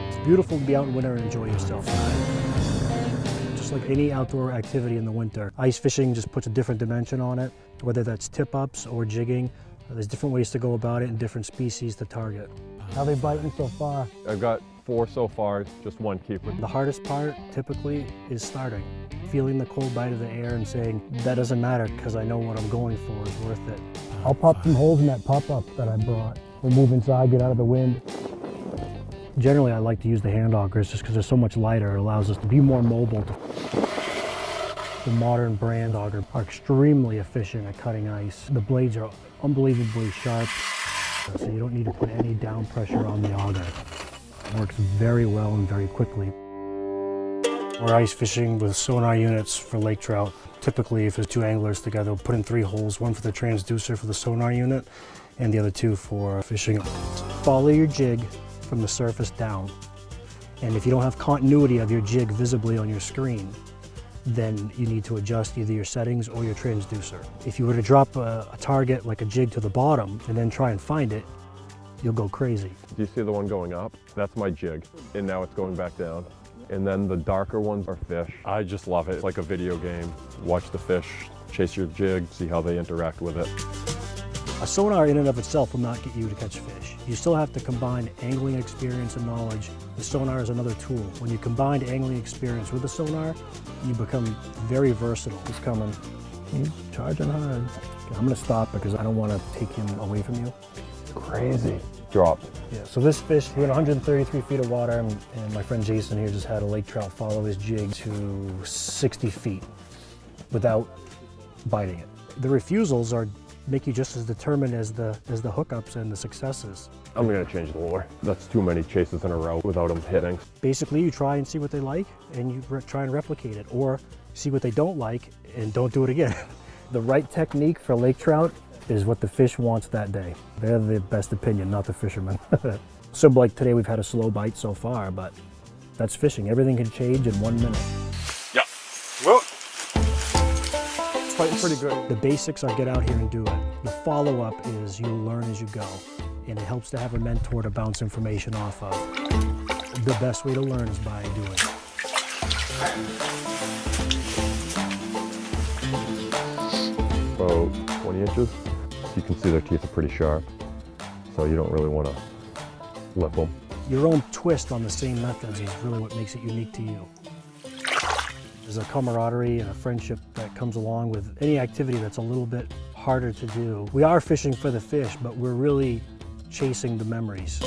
It's beautiful to be out in winter and enjoy yourself. Just like any outdoor activity in the winter, ice fishing just puts a different dimension on it, whether that's tip-ups or jigging. There's different ways to go about it and different species to target. How are they biting so far? I've got 4 so far, just 1 keeper. The hardest part typically is starting. Feeling the cold bite of the air and saying, that doesn't matter because I know what I'm going for is worth it. I'll pop some holes in that pop-up that I brought. We'll move inside, get out of the wind. Generally, I like to use the hand augers just because they're so much lighter. It allows us to be more mobile. The modern brand auger are extremely efficient at cutting ice. The blades are unbelievably sharp, so you don't need to put any down pressure on the auger. It works very well and very quickly. We're ice fishing with sonar units for lake trout. Typically, if there's 2 anglers together, we'll put in 3 holes, 1 for the transducer for the sonar unit, and the other 2 for fishing. Follow your jig from the surface down. And if you don't have continuity of your jig visibly on your screen, then you need to adjust either your settings or your transducer. If you were to drop a target like a jig to the bottom and then try and find it, you'll go crazy. Do you see the one going up? That's my jig, and now it's going back down. And then the darker ones are fish. I just love it. It's like a video game. Watch the fish, chase your jig, see how they interact with it. A sonar in and of itself will not get you to catch fish. You still have to combine angling experience and knowledge. The sonar is another tool. When you combine angling experience with the sonar, you become very versatile. He's coming. He's charging hard. Okay, I'm gonna stop because I don't want to take him away from you. Crazy. Dropped. Yeah, so this fish, we're in 133 feet of water, and my friend Jason here just had a lake trout follow his jig to 60 feet without biting it. The refusals make you just as determined as the hookups and the successes. I'm gonna change the lure. That's too many chases in a row without them hitting. Basically, you try and see what they like, and you try and replicate it, or see what they don't like and don't do it again. The right technique for lake trout is what the fish wants that day. They're the best opinion, not the fisherman. So like today we've had a slow bite so far, but that's fishing. Everything can change in 1 minute. Yeah. Well, fighting pretty good. The basics are get out here and do it. The follow-up is you'll learn as you go, and it helps to have a mentor to bounce information off of. The best way to learn is by doing it. About 20 inches. You can see their teeth are pretty sharp, so you don't really want to lip them. Your own twist on the same methods is really what makes it unique to you. There's a camaraderie and a friendship that comes along with any activity that's a little bit harder to do. We are fishing for the fish, but we're really chasing the memories.